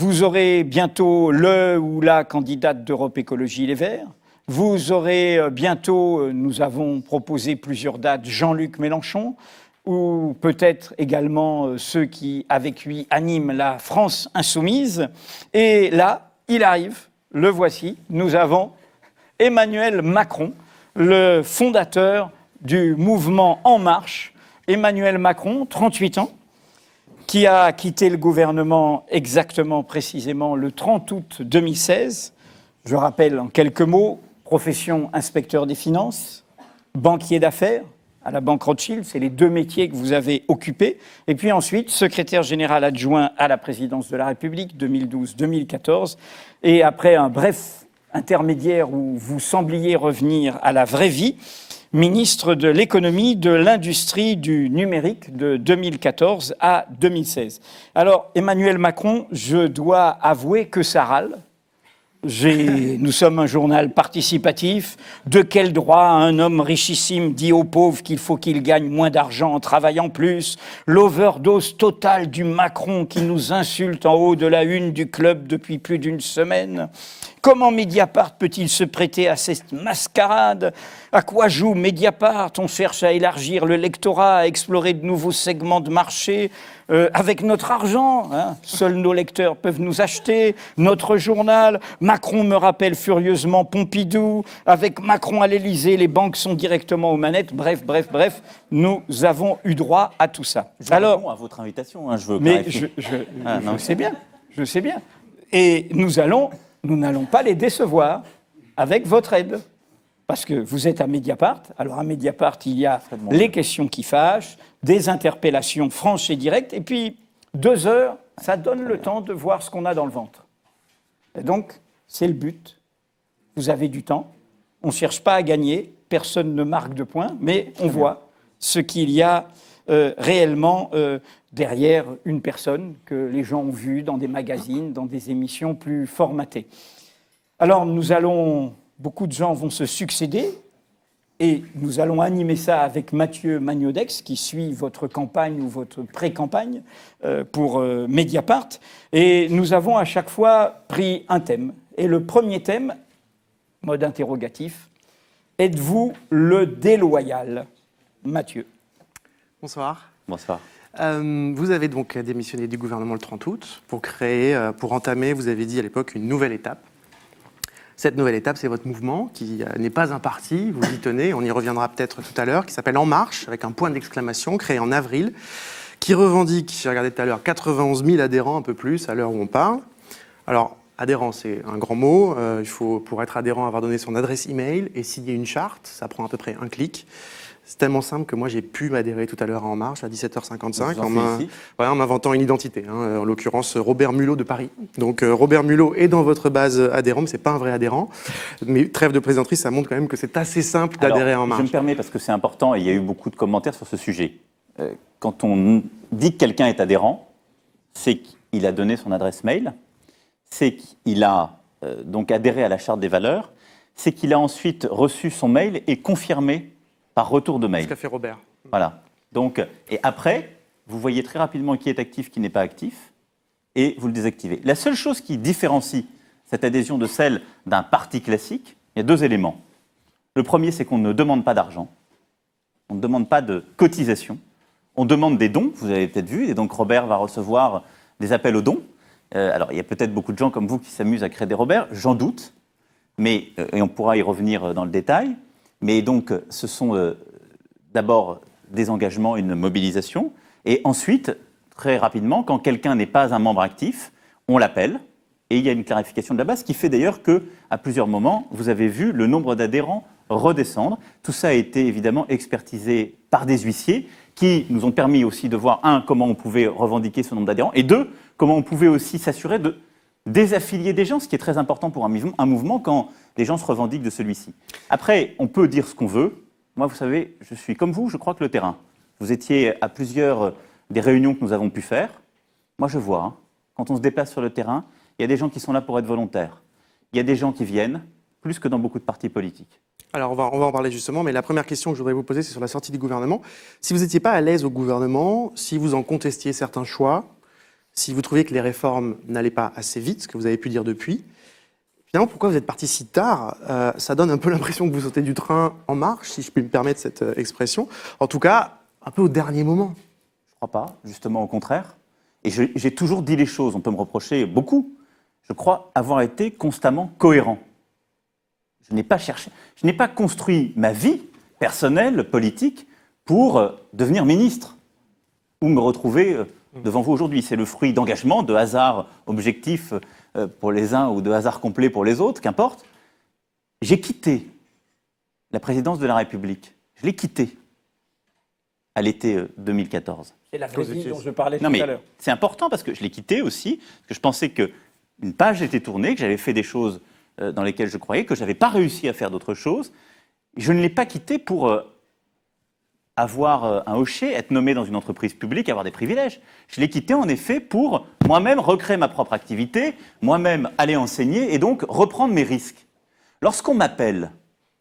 Vous aurez bientôt le ou la candidate d'Europe Écologie Les Verts. Vous aurez bientôt, nous avons proposé plusieurs dates, Jean-Luc Mélenchon, ou peut-être également ceux qui, avec lui, animent la France insoumise. Et là, il arrive, le voici, nous avons Emmanuel Macron, le fondateur du mouvement En Marche. Emmanuel Macron, 38 ans, qui a quitté le gouvernement exactement, précisément, le 30 août 2016. Je rappelle en quelques mots, profession inspecteur des finances, banquier d'affaires à la Banque Rothschild, c'est les deux métiers que vous avez occupés. Et puis ensuite, secrétaire général adjoint à la présidence de la République, 2012-2014. Et après un bref intermédiaire où vous sembliez revenir à la vraie vie, ministre de l'économie, de l'industrie, du numérique de 2014 à 2016. Alors, Emmanuel Macron, je dois avouer que ça râle. Nous sommes un journal participatif. De quel droit un homme richissime dit aux pauvres qu'il faut qu'il gagne moins d'argent en travaillant plus? L'overdose totale du Macron qui nous insulte en haut de la une du club depuis plus d'une semaine. Comment Mediapart peut-il se prêter à cette mascarade? À quoi joue Mediapart? On cherche à élargir le lectorat, à explorer de nouveaux segments de marché avec notre argent. Hein. Seuls nos lecteurs peuvent nous acheter. Notre journal. Macron me rappelle furieusement Pompidou. Avec Macron à l'Élysée, les banques sont directement aux manettes. Bref, nous avons eu droit à tout ça. Alors, à votre invitation, hein, je veux clarifier. Je sais bien. Et nous n'allons pas les décevoir avec votre aide. Parce que vous êtes à Mediapart. Alors à Mediapart, il y a les questions qui fâchent, des interpellations franches et directes. Et puis, 2 heures, ça donne le temps de voir ce qu'on a dans le ventre. Et donc, c'est le but. Vous avez du temps. On ne cherche pas à gagner. Personne ne marque de points. Mais on voit ce qu'il y a réellement derrière une personne que les gens ont vue dans des magazines, dans des émissions plus formatées. Alors, beaucoup de gens vont se succéder et nous allons animer ça avec Mathieu Magnodex qui suit votre campagne ou votre pré-campagne pour Mediapart. Et nous avons à chaque fois pris un thème. Et le premier thème, mode interrogatif, êtes-vous le déloyal? Mathieu. Bonsoir. Bonsoir. Vous avez donc démissionné du gouvernement le 30 août pour entamer, vous avez dit à l'époque, une nouvelle étape. Cette nouvelle étape, c'est votre mouvement, qui n'est pas un parti, vous y tenez, on y reviendra peut-être tout à l'heure, qui s'appelle En Marche, avec un point d'exclamation, créé en avril, qui revendique, j'ai regardé tout à l'heure, 91 000 adhérents, un peu plus, à l'heure où on parle. Alors, adhérent, c'est un grand mot. Il faut, pour être adhérent, avoir donné son adresse email et signer une charte. Ça prend à peu près un clic. C'est tellement simple que moi, j'ai pu m'adhérer tout à l'heure à En Marche, à 17h55, en m'inventant une identité. En l'occurrence, Robert Mulot de Paris. Donc, Robert Mulot est dans votre base adhérent, mais ce n'est pas un vrai adhérent. Mais trêve de plaisanterie, ça montre quand même que c'est assez simple d'adhérer à En Marche. Je me permets, parce que c'est important, et il y a eu beaucoup de commentaires sur ce sujet. Quand on dit que quelqu'un est adhérent, c'est qu'il a donné son adresse mail, c'est qu'il a donc adhéré à la Charte des valeurs, c'est qu'il a ensuite reçu son mail et confirmé par retour de mail. Ce qu'a fait Robert. Voilà. Donc, et après, vous voyez très rapidement qui est actif, qui n'est pas actif, et vous le désactivez. La seule chose qui différencie cette adhésion de celle d'un parti classique, il y a 2 éléments. Le premier, c'est qu'on ne demande pas d'argent, on ne demande pas de cotisation, on demande des dons, vous avez peut-être vu, et donc Robert va recevoir des appels aux dons. Alors, il y a peut-être beaucoup de gens comme vous qui s'amusent à créer des Robert, j'en doute, mais, et on pourra y revenir dans le détail. Mais donc, ce sont d'abord des engagements, une mobilisation. Et ensuite, très rapidement, quand quelqu'un n'est pas un membre actif, on l'appelle. Et il y a une clarification de la base, ce qui fait d'ailleurs qu'à plusieurs moments, vous avez vu le nombre d'adhérents redescendre. Tout ça a été évidemment expertisé par des huissiers qui nous ont permis aussi de voir, 1, comment on pouvait revendiquer ce nombre d'adhérents, et 2, comment on pouvait aussi s'assurer de désaffilier des gens, ce qui est très important pour un mouvement quand les gens se revendiquent de celui-ci. Après, on peut dire ce qu'on veut. Moi, vous savez, je suis comme vous, je crois que le terrain. Vous étiez à plusieurs des réunions que nous avons pu faire. Moi, je vois, quand on se déplace sur le terrain, il y a des gens qui sont là pour être volontaires. Il y a des gens qui viennent, plus que dans beaucoup de partis politiques. Alors, on va en parler justement, mais la première question que je voudrais vous poser, c'est sur la sortie du gouvernement. Si vous n'étiez pas à l'aise au gouvernement, si vous en contestiez certains choix, si vous trouviez que les réformes n'allaient pas assez vite, ce que vous avez pu dire depuis, finalement, pourquoi vous êtes parti si tard? Ça donne un peu l'impression que vous sautez du train en marche, si je puis me permettre cette expression. En tout cas, un peu au dernier moment. Je crois pas, justement au contraire. Et j'ai toujours dit les choses, on peut me reprocher beaucoup. Je crois avoir été constamment cohérent. Je n'ai pas cherché, je n'ai pas construit ma vie personnelle, politique, pour devenir ministre ou me retrouver devant vous aujourd'hui. C'est le fruit d'engagement, de hasard objectif pour les uns ou de hasard complet pour les autres, qu'importe. J'ai quitté la présidence de la République. Je l'ai quittée à l'été 2014. C'est la vraie vie dont je parlais tout Non, à mais l'heure. c'est important parce que je l'ai quitté aussi, parce que je pensais qu'une page était tournée, que j'avais fait des choses dans lesquelles je croyais, que je n'avais pas réussi à faire d'autres choses. Je ne l'ai pas quitté pour avoir un hocher, être nommé dans une entreprise publique, avoir des privilèges. Je l'ai quitté en effet pour moi-même recréer ma propre activité, moi-même aller enseigner et donc reprendre mes risques. Lorsqu'on m'appelle,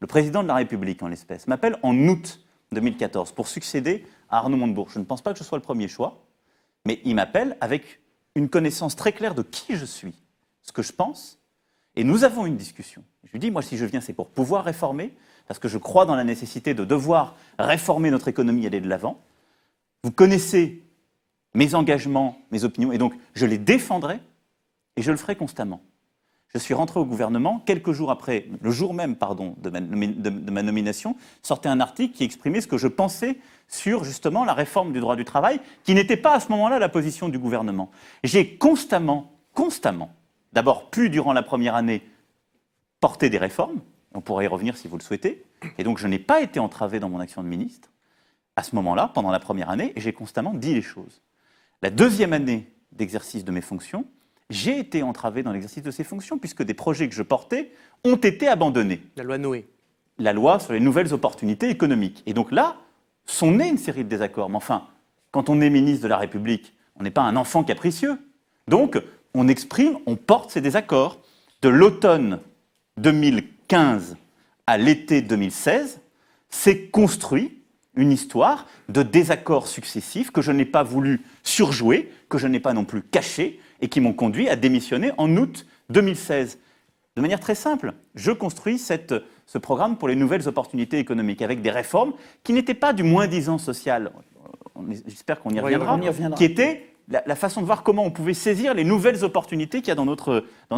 le président de la République en l'espèce, m'appelle en août 2014 pour succéder à Arnaud Montebourg. Je ne pense pas que je sois le premier choix, mais il m'appelle avec une connaissance très claire de qui je suis, ce que je pense, et nous avons une discussion. Je lui dis, moi si je viens c'est pour pouvoir réformer, parce que je crois dans la nécessité de devoir réformer notre économie et aller de l'avant. Vous connaissez mes engagements, mes opinions, et donc je les défendrai, et je le ferai constamment. Je suis rentré au gouvernement, quelques jours après, le jour même, pardon, de ma nomination, sortait un article qui exprimait ce que je pensais sur, justement, la réforme du droit du travail, qui n'était pas à ce moment-là la position du gouvernement. J'ai constamment, d'abord pu, durant la première année, porter des réformes, on pourrait y revenir si vous le souhaitez, et donc je n'ai pas été entravé dans mon action de ministre, à ce moment-là, pendant la première année, et j'ai constamment dit les choses. La deuxième année d'exercice de mes fonctions, j'ai été entravé dans l'exercice de ces fonctions, puisque des projets que je portais ont été abandonnés. La loi Noé. La loi sur les nouvelles opportunités économiques. Et donc là, sont nés une série de désaccords. Mais enfin, quand on est ministre de la République, on n'est pas un enfant capricieux. Donc, on exprime, on porte ces désaccords. De l'automne 2015 à l'été 2016, s'est construit une histoire de désaccords successifs que je n'ai pas voulu surjouer, que je n'ai pas non plus caché, et qui m'ont conduit à démissionner en août 2016. De manière très simple, je construis ce programme pour les nouvelles opportunités économiques avec des réformes qui n'étaient pas du moins-disant social, j'espère qu'on y reviendra, qui étaient la façon de voir comment on pouvait saisir les nouvelles opportunités qu'il y a dans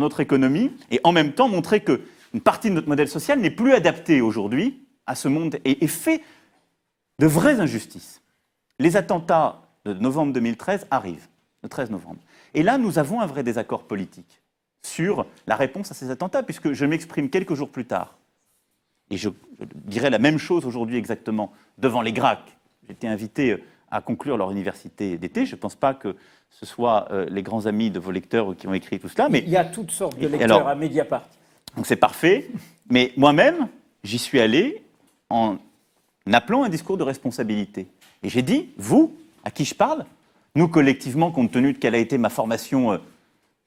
notre économie et en même temps montrer qu'une partie de notre modèle social n'est plus adaptée aujourd'hui à ce monde et fait de vraies injustices. Les attentats de novembre 2013 arrivent, le 13 novembre. Et là, nous avons un vrai désaccord politique sur la réponse à ces attentats, puisque je m'exprime quelques jours plus tard. Et je dirais la même chose aujourd'hui exactement devant les GRAC. J'ai été invité à conclure leur université d'été. Je ne pense pas que ce soit les grands amis de vos lecteurs qui ont écrit tout cela. Mais il y a toutes sortes de lecteurs à Mediapart. Donc c'est parfait. Mais moi-même, j'y suis allé en appelant un discours de responsabilité. Et j'ai dit, vous, à qui je parle, nous collectivement, compte tenu de quelle a été ma formation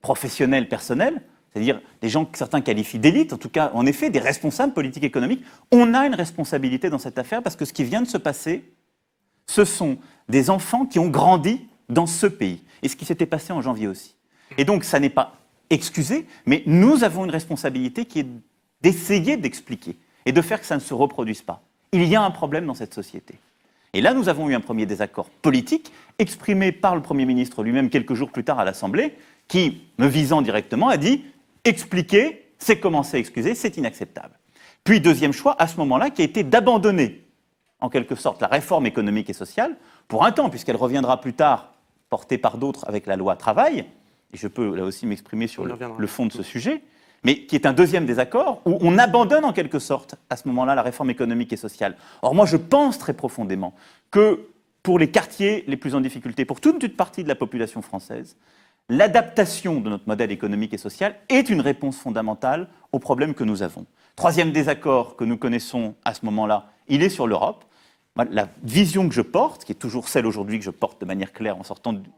professionnelle, personnelle, c'est-à-dire des gens que certains qualifient d'élite, en tout cas, en effet, des responsables politiques et économiques, on a une responsabilité dans cette affaire parce que ce qui vient de se passer, ce sont des enfants qui ont grandi dans ce pays. Et ce qui s'était passé en janvier aussi. Et donc, ça n'est pas excusé, mais nous avons une responsabilité qui est d'essayer d'expliquer et de faire que ça ne se reproduise pas. Il y a un problème dans cette société. Et là, nous avons eu un premier désaccord politique exprimé par le Premier ministre lui-même quelques jours plus tard à l'Assemblée, qui, me visant directement, a dit « expliquer, c'est commencer à excuser, c'est inacceptable ». Puis, deuxième choix, à ce moment-là, qui a été d'abandonner, en quelque sorte, la réforme économique et sociale, pour un temps, puisqu'elle reviendra plus tard, portée par d'autres avec la loi travail, et je peux là aussi m'exprimer sur le fond de ce sujet, mais qui est un deuxième désaccord, où on abandonne en quelque sorte, à ce moment-là, la réforme économique et sociale. Or, moi, je pense très profondément que pour les quartiers les plus en difficulté, pour toute une partie de la population française, l'adaptation de notre modèle économique et social est une réponse fondamentale aux problèmes que nous avons. Troisième désaccord que nous connaissons à ce moment-là, il est sur l'Europe. La vision que je porte, qui est toujours celle aujourd'hui que je porte de manière claire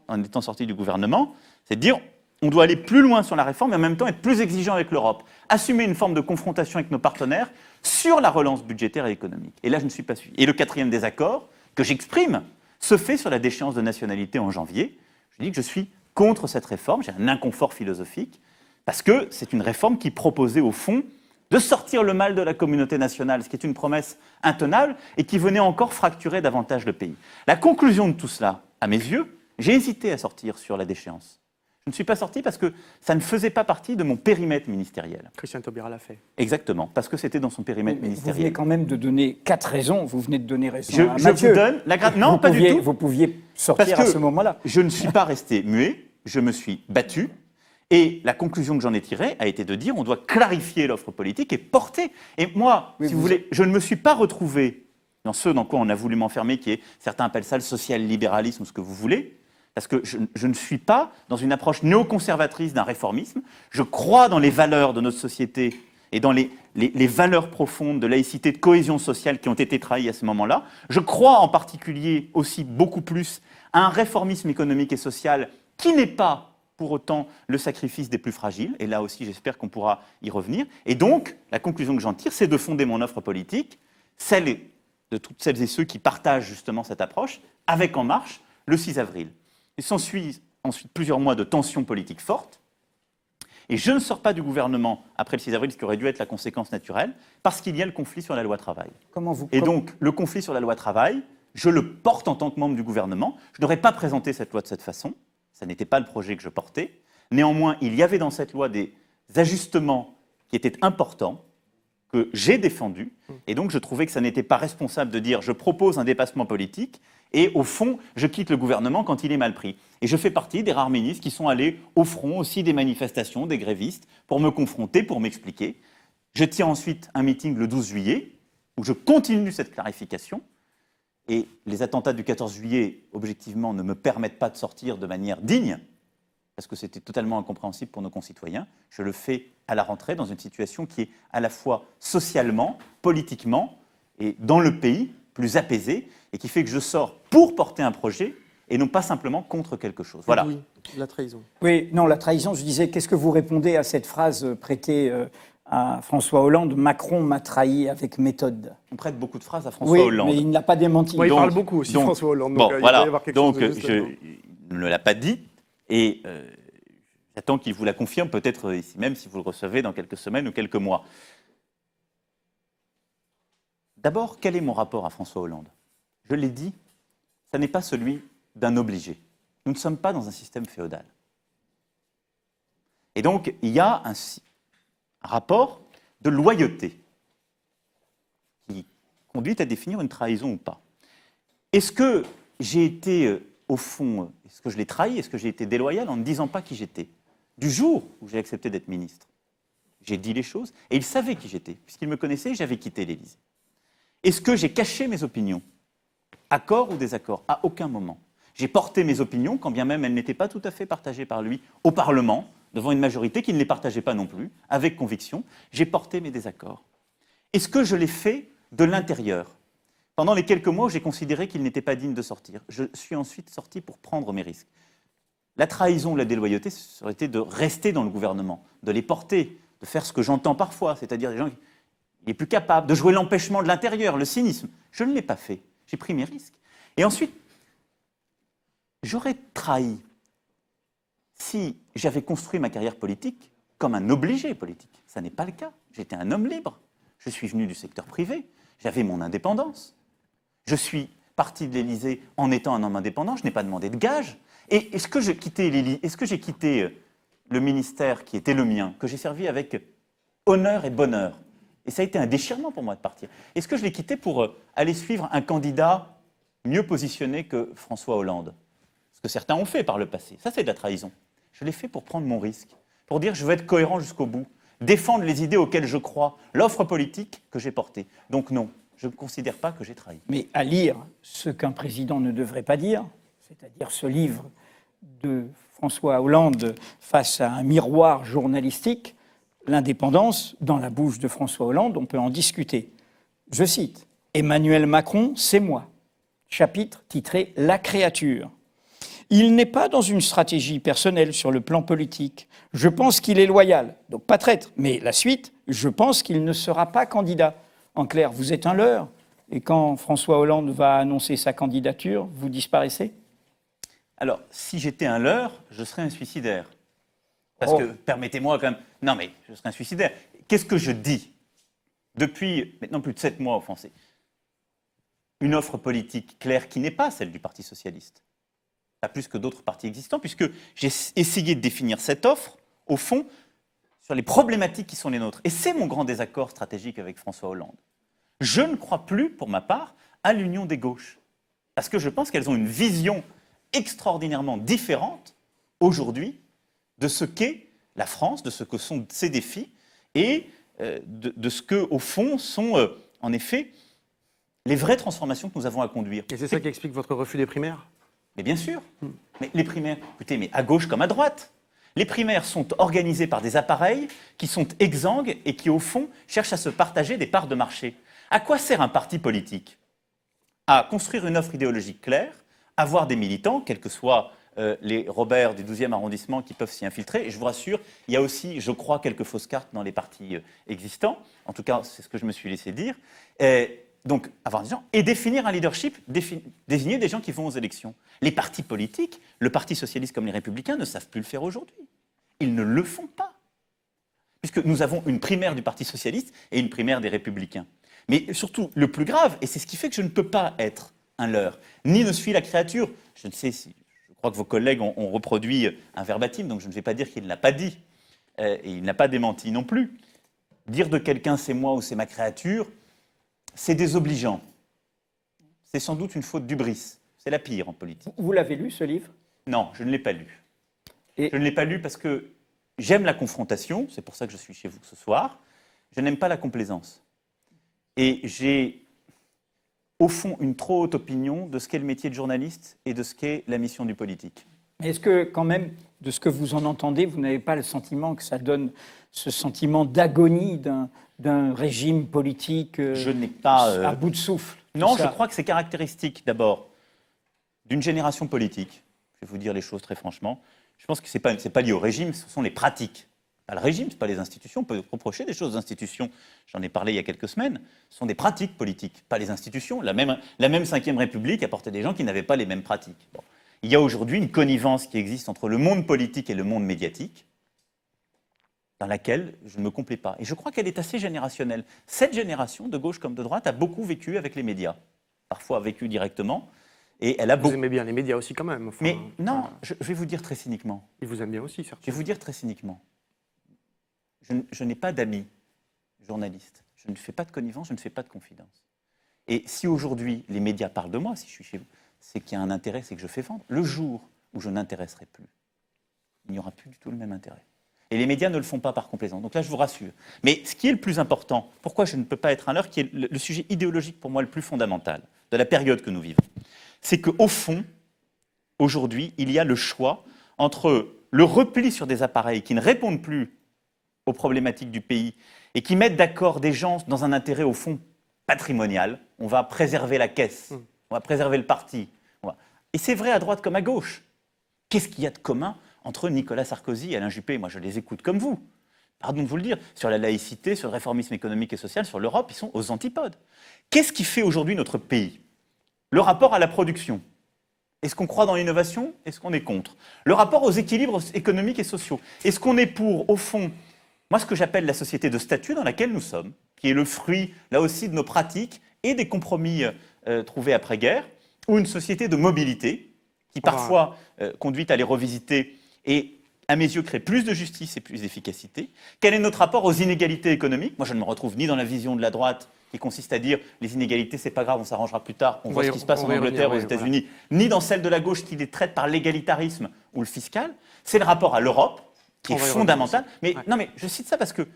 en étant sorti du gouvernement, c'est de dire on doit aller plus loin sur la réforme et en même temps être plus exigeant avec l'Europe. Assumer une forme de confrontation avec nos partenaires sur la relance budgétaire et économique. Et là, je ne suis pas suivi. Et le quatrième désaccord que j'exprime se fait sur la déchéance de nationalité en janvier. Je dis que je suis contre cette réforme, j'ai un inconfort philosophique, parce que c'est une réforme qui proposait au fond de sortir le mal de la communauté nationale, ce qui est une promesse intenable et qui venait encore fracturer davantage le pays. La conclusion de tout cela, à mes yeux, j'ai hésité à sortir sur la déchéance. Je ne suis pas sorti parce que ça ne faisait pas partie de mon périmètre ministériel. Christiane Taubira l'a fait. Exactement, parce que c'était dans son périmètre Vous venez ministériel. quand même de donner 4 raisons. Vous venez de donner raison à Je Mathieu. vous donne la grâce. Non, pas du tout. Vous pouviez sortir Parce que à ce moment-là. je ne suis pas resté muet, je me suis battu. Et la conclusion que j'en ai tirée a été de dire on doit clarifier l'offre politique et porter. Et moi, Oui, si vous voulez, je ne me suis pas retrouvé dans ce dans quoi on a voulu m'enfermer, qui est, certains appellent ça le social-libéralisme, ce que vous voulez, parce que je ne suis pas dans une approche néoconservatrice d'un réformisme. Je crois dans les valeurs de notre société et dans les valeurs profondes de laïcité, de cohésion sociale qui ont été trahies à ce moment-là. Je crois en particulier aussi beaucoup plus à un réformisme économique et social qui n'est pas pour autant le sacrifice des plus fragiles. Et là aussi, j'espère qu'on pourra y revenir. Et donc, la conclusion que j'en tire, c'est de fonder mon offre politique, celle de toutes celles et ceux qui partagent justement cette approche, avec En Marche, le 6 avril. Il s'ensuit ensuite plusieurs mois de tensions politiques fortes. Et je ne sors pas du gouvernement après le 6 avril, ce qui aurait dû être la conséquence naturelle, parce qu'il y a le conflit sur la loi travail. Et donc, le conflit sur la loi travail, je le porte en tant que membre du gouvernement. Je n'aurais pas présenté cette loi de cette façon. Ça n'était pas le projet que je portais. Néanmoins, il y avait dans cette loi des ajustements qui étaient importants, que j'ai défendus. Et donc, je trouvais que ça n'était pas responsable de dire je propose un dépassement politique et, au fond, je quitte le gouvernement quand il est mal pris. Et je fais partie des rares ministres qui sont allés au front aussi des manifestations, des grévistes, pour me confronter, pour m'expliquer. Je tiens ensuite un meeting le 12 juillet où je continue cette clarification. Et les attentats du 14 juillet, objectivement, ne me permettent pas de sortir de manière digne, parce que c'était totalement incompréhensible pour nos concitoyens. Je le fais à la rentrée dans une situation qui est à la fois socialement, politiquement et dans le pays plus apaisée, et qui fait que je sors pour porter un projet et non pas simplement contre quelque chose. Voilà. Oui, la trahison. Oui, non, la trahison, je disais, qu'est-ce que vous répondez à cette phrase prêtée à François Hollande, Macron m'a trahi avec méthode? On prête beaucoup de phrases à François Hollande. Mais il ne l'a pas démenti. Ouais, il parle beaucoup aussi, François Hollande. Bon, il voilà. doit y avoir quelque chose de juste là-dedans. Il ne l'a pas dit. Et j'attends qu'il vous la confirme, peut-être ici même, si vous le recevez dans quelques semaines ou quelques mois. D'abord, quel est mon rapport à François Hollande? Je l'ai dit, ça n'est pas celui d'un obligé. Nous ne sommes pas dans un système féodal. Et donc, il y a un rapport de loyauté qui conduit à définir une trahison ou pas. Est-ce que j'ai été, au fond, est-ce que je l'ai trahi? Est-ce que j'ai été déloyal en ne disant pas qui j'étais? Du jour où j'ai accepté d'être ministre, j'ai dit les choses et il savait qui j'étais. Puisqu'il me connaissait, j'avais quitté l'Élysée. Est-ce que j'ai caché mes opinions? Accord ou désaccord? À aucun moment. J'ai porté mes opinions, quand bien même elles n'étaient pas tout à fait partagées par lui, au Parlement, devant une majorité qui ne les partageait pas non plus, avec conviction. J'ai porté mes désaccords. Est-ce que je l'ai fait de l'intérieur? Pendant les quelques mois où j'ai considéré qu'il n'était pas digne de sortir, je suis ensuite sorti pour prendre mes risques. La trahison, la déloyauté, ça aurait été de rester dans le gouvernement, de les porter, de faire ce que j'entends parfois, c'est-à-dire des gens qui sont plus capables, de jouer l'empêchement de l'intérieur, le cynisme. Je ne l'ai pas fait. J'ai pris mes risques. Et ensuite, j'aurais trahi si j'avais construit ma carrière politique comme un obligé politique. Ça n'est pas le cas. J'étais un homme libre. Je suis venu du secteur privé. J'avais mon indépendance. Je suis parti de l'Élysée en étant un homme indépendant. Je n'ai pas demandé de gage. Et est-ce que j'ai quitté le ministère qui était le mien, que j'ai servi avec honneur et bonheur? Et ça a été un déchirement pour moi de partir. Est-ce que je l'ai quitté pour aller suivre un candidat mieux positionné que François Hollande? Ce que certains ont fait par le passé. Ça, c'est de la trahison. Je l'ai fait pour prendre mon risque, pour dire je veux être cohérent jusqu'au bout, défendre les idées auxquelles je crois, l'offre politique que j'ai portée. Donc non, je ne considère pas que j'ai trahi. Mais à lire ce qu'un président ne devrait pas dire, c'est-à-dire ce livre de François Hollande face à un miroir journalistique, l'indépendance, dans la bouche de François Hollande, on peut en discuter. Je cite, « Emmanuel Macron, c'est moi ». Chapitre titré « La créature ». Il n'est pas dans une stratégie personnelle sur le plan politique. Je pense qu'il est loyal, donc pas traître. Mais la suite, je pense qu'il ne sera pas candidat. En clair, vous êtes un leurre. Et quand François Hollande va annoncer sa candidature, vous disparaissez? Alors, si j'étais un leurre, je serais un suicidaire. Parce que, permettez-moi quand même... Non, mais je serais un suicidaire. Qu'est-ce que je dis depuis maintenant plus de 7 mois aux Français? Une offre politique claire qui n'est pas celle du Parti socialiste. Pas plus que d'autres partis existants, puisque j'ai essayé de définir cette offre, au fond, sur les problématiques qui sont les nôtres. Et c'est mon grand désaccord stratégique avec François Hollande. Je ne crois plus, pour ma part, à l'union des gauches. Parce que je pense qu'elles ont une vision extraordinairement différente, aujourd'hui, de ce qu'est la France, de ce que sont ses défis, et de ce que, au fond, sont, en effet, les vraies transformations que nous avons à conduire. Et c'est ça qui explique votre refus des primaires? Mais bien sûr. Mais les primaires, écoutez, mais à gauche comme à droite. Les primaires sont organisées par des appareils qui sont exsangues et qui, au fond, cherchent à se partager des parts de marché. À quoi sert un parti politique? À construire une offre idéologique claire, avoir des militants, quels que soient les Robert du 12e arrondissement qui peuvent s'y infiltrer. Et je vous rassure, il y a aussi, je crois, quelques fausses cartes dans les partis existants. En tout cas, c'est ce que je me suis laissé dire. Donc, avoir des gens et définir un leadership, désigner des gens qui vont aux élections. Les partis politiques, le Parti socialiste comme les Républicains, ne savent plus le faire aujourd'hui. Ils ne le font pas. Puisque nous avons une primaire du Parti socialiste et une primaire des Républicains. Mais surtout, le plus grave, et c'est ce qui fait que je ne peux pas être un leurre, ni ne suis la créature. Je ne sais si, je crois que vos collègues ont reproduit un verbatim, donc je ne vais pas dire qu'il ne l'a pas dit, et il n'a pas démenti non plus. Dire de quelqu'un c'est moi ou c'est ma créature, c'est désobligeant. C'est sans doute une faute d'hubris. C'est la pire en politique. Vous l'avez lu, ce livre? Non, je ne l'ai pas lu. Et... Je ne l'ai pas lu parce que j'aime la confrontation, c'est pour ça que je suis chez vous ce soir. Je n'aime pas la complaisance. Et j'ai, au fond, une trop haute opinion de ce qu'est le métier de journaliste et de ce qu'est la mission du politique. Est-ce que, quand même, de ce que vous en entendez, vous n'avez pas le sentiment que ça donne ce sentiment d'agonie d'un régime politique je n'ai pas, à bout de souffle? Non, je crois que c'est caractéristique, d'abord, d'une génération politique. Je vais vous dire les choses très franchement. Je pense que ce n'est pas lié au régime, ce sont les pratiques. Pas le régime, ce n'est pas les institutions. On peut reprocher des choses aux institutions. J'en ai parlé il y a quelques semaines. Ce sont des pratiques politiques, pas les institutions. La même Ve République apportait des gens qui n'avaient pas les mêmes pratiques. Bon. Il y a aujourd'hui une connivence qui existe entre le monde politique et le monde médiatique, dans laquelle je ne me complais pas. Et je crois qu'elle est assez générationnelle. Cette génération, de gauche comme de droite, a beaucoup vécu avec les médias. Parfois vécu directement. Et elle a vous aimez bien les médias aussi quand même. Enfin, mais non, je vais vous dire très cyniquement. Ils vous aiment bien aussi, certainement. Je vais vous dire très cyniquement. Je n'ai pas d'amis journalistes. Je ne fais pas de connivence, je ne fais pas de confidence. Et si aujourd'hui les médias parlent de moi, si je suis chez vous, c'est qu'il y a un intérêt, c'est que je fais vendre. Le jour où je n'intéresserai plus, il n'y aura plus du tout le même intérêt. Et les médias ne le font pas par complaisance. Donc là, je vous rassure. Mais ce qui est le plus important, pourquoi je ne peux pas être un leurre, qui est le sujet idéologique pour moi le plus fondamental de la période que nous vivons, c'est qu'au fond, aujourd'hui, il y a le choix entre le repli sur des appareils qui ne répondent plus aux problématiques du pays et qui mettent d'accord des gens dans un intérêt, au fond, patrimonial. On va préserver la caisse, on va préserver le parti. Et c'est vrai à droite comme à gauche. Qu'est-ce qu'il y a de commun entre Nicolas Sarkozy et Alain Juppé? Moi, je les écoute comme vous. Pardon de vous le dire. Sur la laïcité, sur le réformisme économique et social, sur l'Europe, ils sont aux antipodes. Qu'est-ce qui fait aujourd'hui notre pays? Le rapport à la production. Est-ce qu'on croit dans l'innovation? Est-ce qu'on est contre? Le rapport aux équilibres économiques et sociaux. Est-ce qu'on est pour, au fond, moi, ce que j'appelle la société de statut dans laquelle nous sommes, qui est le fruit, là aussi, de nos pratiques et des compromis trouvés après-guerre, ou une société de mobilité, qui parfois conduit à les revisiter et, à mes yeux, crée plus de justice et plus d'efficacité. Quel est notre rapport aux inégalités économiques? Moi, je ne me retrouve ni dans la vision de la droite, qui consiste à dire les inégalités, c'est pas grave, on s'arrangera plus tard, on voit ce qui se passe en Angleterre, aux États-Unis, ni dans celle de la gauche qui les traite par l'égalitarisme ou le fiscal. C'est le rapport à l'Europe, qui est fondamental. Mais non, mais je cite ça parce que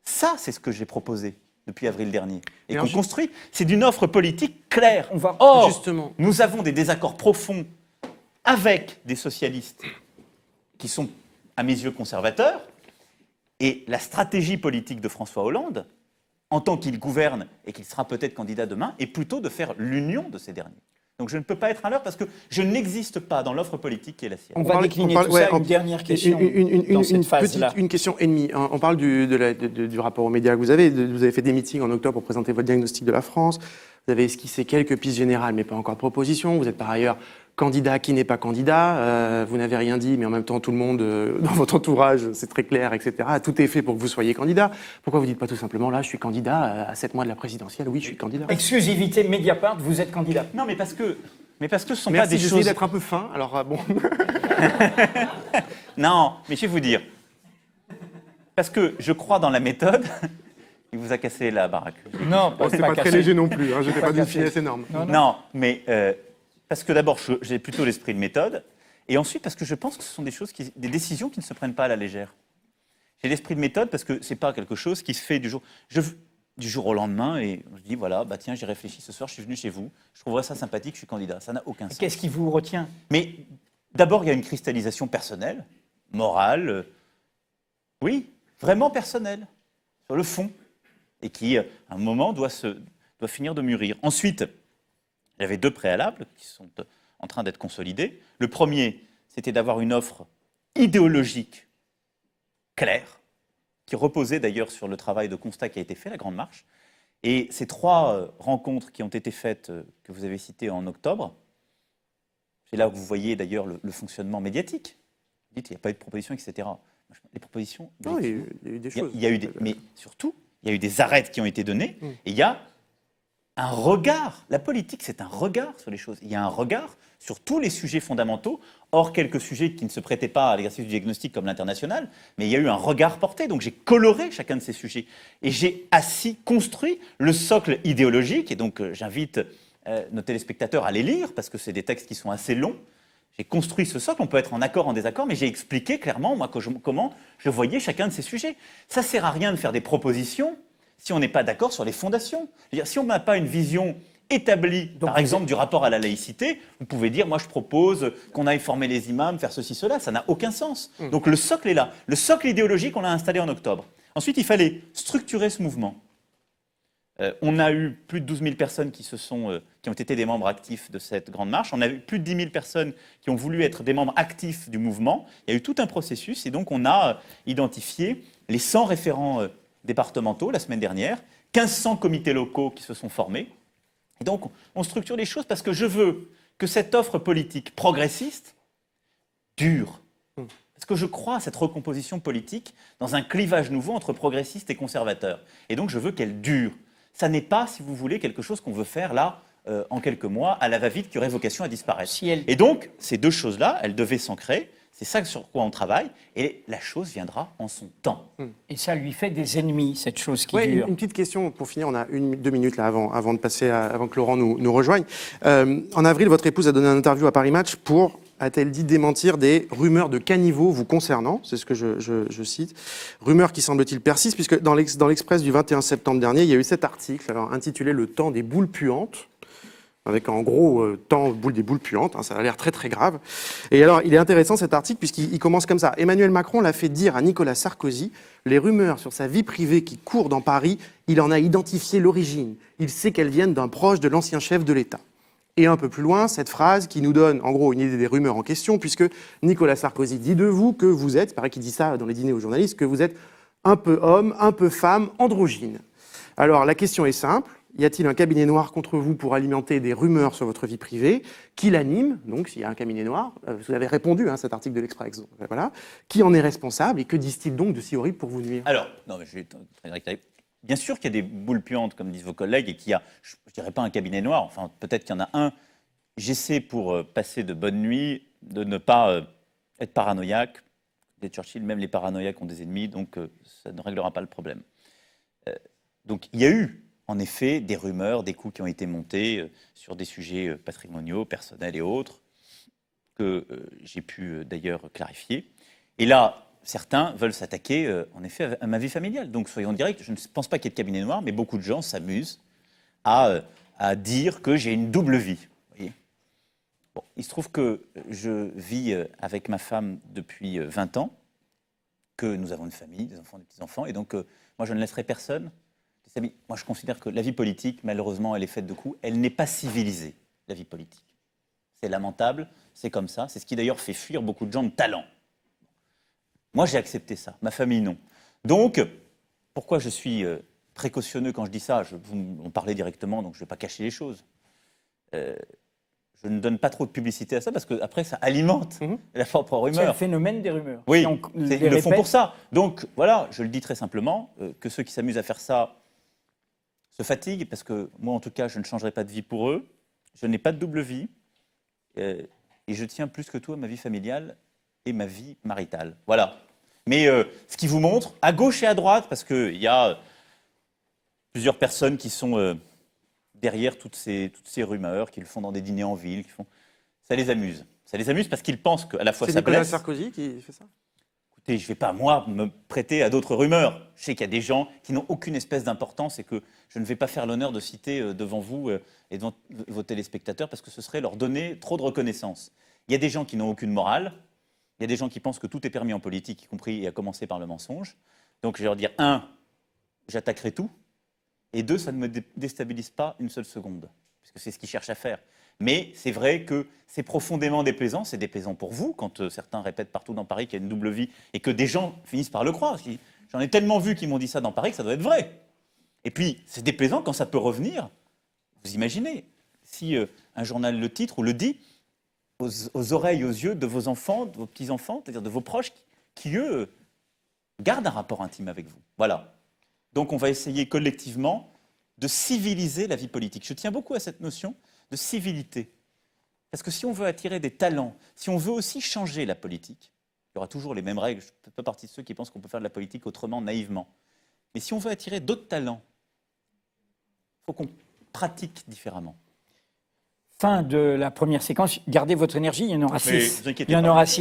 ça, c'est ce que j'ai proposé depuis avril dernier, et qu'on construit. C'est d'une offre politique claire. Or, justement, nous avons des désaccords profonds avec des socialistes qui sont, à mes yeux, conservateurs, et la stratégie politique de François Hollande, en tant qu'il gouverne et qu'il sera peut-être candidat demain, est plutôt de faire l'union de ces derniers. Donc je ne peux pas être un leurre parce que je n'existe pas dans l'offre politique qui est la sienne. On va décliner tout ça. Une dernière question dans cette phase-là. Une question et demie. On parle du rapport aux médias que vous avez. Vous avez fait des meetings en octobre pour présenter votre diagnostic de la France. Vous avez esquissé quelques pistes générales, mais pas encore de propositions. Vous êtes par ailleurs candidat qui n'est pas candidat, vous n'avez rien dit, mais en même temps, tout le monde dans votre entourage, c'est très clair, etc. Tout est fait pour que vous soyez candidat. Pourquoi vous dites pas tout simplement, là, je suis candidat à 7 mois de la présidentielle, oui, je suis candidat. Exclusivité Mediapart, vous êtes candidat. Non, mais parce que ce sont Merci, pas des j'essaie choses... d'être un peu fin, alors bon. Non, mais je vais vous dire. Parce que je crois dans la méthode. Il vous a cassé la baraque. Non, C'est pas très cassé. léger non plus, hein, je n'étais pas d'une cassé. finesse énorme. Non, mais parce que d'abord, j'ai plutôt l'esprit de méthode. Et ensuite, parce que je pense que ce sont des décisions qui ne se prennent pas à la légère. J'ai l'esprit de méthode parce que ce n'est pas quelque chose qui se fait du jour au lendemain. Et je dis, voilà, bah tiens, j'ai réfléchi ce soir, je suis venu chez vous. Je trouverais ça sympathique, je suis candidat. Ça n'a aucun sens. Qu'est-ce qui vous retient? Mais d'abord, il y a une cristallisation personnelle, morale, oui, vraiment personnelle, sur le fond, et qui, à un moment, doit finir de mûrir. Ensuite, j'avais 2 préalables qui sont en train d'être consolidés. Le premier, c'était d'avoir une offre idéologique claire, qui reposait d'ailleurs sur le travail de constat qui a été fait, la Grande Marche. Et ces 3 rencontres qui ont été faites, que vous avez citées en octobre, c'est là où vous voyez d'ailleurs le fonctionnement médiatique. Vous dites, il n'y a pas eu de propositions, etc. Les propositions... Non, il y a eu des choses. Mais surtout, il y a eu des arrêts qui ont été donnés, et il y a un regard. La politique, c'est un regard sur les choses. Il y a un regard sur tous les sujets fondamentaux, hors quelques sujets qui ne se prêtaient pas à l'exercice du diagnostic comme l'international, mais il y a eu un regard porté. Donc j'ai coloré chacun de ces sujets. Et j'ai construit le socle idéologique, et donc j'invite nos téléspectateurs à les lire, parce que c'est des textes qui sont assez longs. J'ai construit ce socle, on peut être en accord, en désaccord, mais j'ai expliqué clairement moi, comment je voyais chacun de ces sujets. Ça ne sert à rien de faire des propositions si on n'est pas d'accord sur les fondations. Je veux dire, si on n'a pas une vision établie, par exemple, du rapport à la laïcité, vous pouvez dire, moi je propose qu'on aille former les imams, faire ceci, cela, ça n'a aucun sens. Donc le socle est là. Le socle idéologique, on l'a installé en octobre. Ensuite, il fallait structurer ce mouvement. On a eu plus de 12 000 personnes qui ont été des membres actifs de cette grande marche. On a eu plus de 10 000 personnes qui ont voulu être des membres actifs du mouvement. Il y a eu tout un processus et donc on a identifié les 100 référents départementaux la semaine dernière, 1500 comités locaux qui se sont formés. Et donc on structure les choses parce que je veux que cette offre politique progressiste dure. Parce que je crois à cette recomposition politique dans un clivage nouveau entre progressistes et conservateurs. Et donc je veux qu'elle dure. Ça n'est pas, si vous voulez, quelque chose qu'on veut faire là, en quelques mois, à la va-vite, qui aurait vocation à disparaître. Et donc, ces 2 choses-là, elles devaient s'ancrer. C'est ça sur quoi on travaille. Et la chose viendra en son temps. Et ça lui fait des ennemis, cette chose qui Ouais, dure. une petite question pour finir. On a 2 minutes là avant de passer, avant que Laurent nous rejoigne. En avril, votre épouse a donné une interview à Paris Match pour, a-t-elle dit, démentir des rumeurs de caniveau vous concernant. C'est ce que je cite. Rumeurs qui, semble-t-il, persistent, puisque dans l'Express du 21 septembre dernier, il y a eu cet article intitulé « Le temps des boules puantes », avec en gros des boules puantes, ça a l'air très très grave. Et alors, il est intéressant cet article puisqu'il commence comme ça. Emmanuel Macron l'a fait dire à Nicolas Sarkozy, les rumeurs sur sa vie privée qui courent dans Paris, il en a identifié l'origine. Il sait qu'elles viennent d'un proche de l'ancien chef de l'État. Et un peu plus loin, cette phrase qui nous donne en gros une idée des rumeurs en question, puisque Nicolas Sarkozy dit de vous que vous êtes, il paraît qu'il dit ça dans les dîners aux journalistes, que vous êtes un peu homme, un peu femme, androgyne. Alors la question est simple. Y a-t-il un cabinet noir contre vous pour alimenter des rumeurs sur votre vie privée? Qui l'anime? Donc, s'il y a un cabinet noir, vous avez répondu à cet article de l'Express. Voilà. Qui en est responsable et que disent-ils donc de si horrible pour vous nuire? Alors, non, mais je vais être très direct. Bien sûr qu'il y a des boules puantes, comme disent vos collègues, et qu'il y a, je ne dirais pas un cabinet noir, enfin, peut-être qu'il y en a un. J'essaie, pour passer de bonnes nuits, de ne pas être paranoïaque. Les Churchill, même les paranoïaques ont des ennemis, donc ça ne réglera pas le problème. Donc, il y a eu en effet des rumeurs, des coups qui ont été montés sur des sujets patrimoniaux, personnels et autres, que j'ai pu d'ailleurs clarifier. Et là, certains veulent s'attaquer en effet à ma vie familiale. Donc soyons directs, je ne pense pas qu'il y ait de cabinet noir, mais beaucoup de gens s'amusent à dire que j'ai une double vie. Vous voyez, bon, il se trouve que je vis avec ma femme depuis 20 ans, que nous avons une famille, des enfants, des petits-enfants, et donc moi je ne laisserai personne. Moi, je considère que la vie politique, malheureusement, elle est faite de coups. Elle n'est pas civilisée, la vie politique. C'est lamentable, c'est comme ça. C'est ce qui, d'ailleurs, fait fuir beaucoup de gens de talent. Moi, j'ai accepté ça. Ma famille, non. Donc, pourquoi je suis précautionneux quand je dis ça? Vous me parlez directement, donc je ne vais pas cacher les choses. Je je ne donne pas trop de publicité à ça parce que après ça alimente la propre C'est le rumeur. phénomène des rumeurs. Oui, Si on les ils le font répète, pour ça. Donc voilà, je le dis très simplement, que ceux qui s'amusent à faire ça se fatiguent parce que moi en tout cas je ne changerai pas de vie pour eux. Je n'ai pas de double vie et je tiens plus que tout à ma vie familiale et ma vie maritale. Voilà. Mais ce qui vous montre, à gauche et à droite, parce qu'il y a plusieurs personnes qui sont derrière toutes ces rumeurs, qui le font dans des dîners en ville, ça les amuse. Ça les amuse parce qu'ils pensent qu'à la fois C'est ça Nicolas blesse. Sarkozy qui fait ça? Écoutez, je ne vais pas, moi, me prêter à d'autres rumeurs. Je sais qu'il y a des gens qui n'ont aucune espèce d'importance et que je ne vais pas faire l'honneur de citer devant vous et devant vos téléspectateurs parce que ce serait leur donner trop de reconnaissance. Il y a des gens qui n'ont aucune morale. Il y a des gens qui pensent que tout est permis en politique, y compris et à commencer par le mensonge. Donc je vais leur dire, 1, j'attaquerai tout. Et 2, ça ne me déstabilise pas une seule seconde. Parce que c'est ce qu'ils cherchent à faire. Mais c'est vrai que c'est profondément déplaisant. C'est déplaisant pour vous, quand certains répètent partout dans Paris qu'il y a une double vie et que des gens finissent par le croire. J'en ai tellement vu qui m'ont dit ça dans Paris que ça doit être vrai. Et puis, c'est déplaisant quand ça peut revenir. Vous imaginez, si un journal le titre ou le dit, aux oreilles, aux yeux de vos enfants, de vos petits-enfants, c'est-à-dire de vos proches qui eux, gardent un rapport intime avec vous. Voilà. Donc on va essayer collectivement de civiliser la vie politique. Je tiens beaucoup à cette notion de civilité. Parce que si on veut attirer des talents, si on veut aussi changer la politique, il y aura toujours les mêmes règles. Je ne fais pas partie de ceux qui pensent qu'on peut faire de la politique autrement, naïvement. Mais si on veut attirer d'autres talents, il faut qu'on pratique différemment. fin de la première séquence. Gardez votre énergie, il y en aura 6. Mais vous inquiétez Il y en pas. aura 6.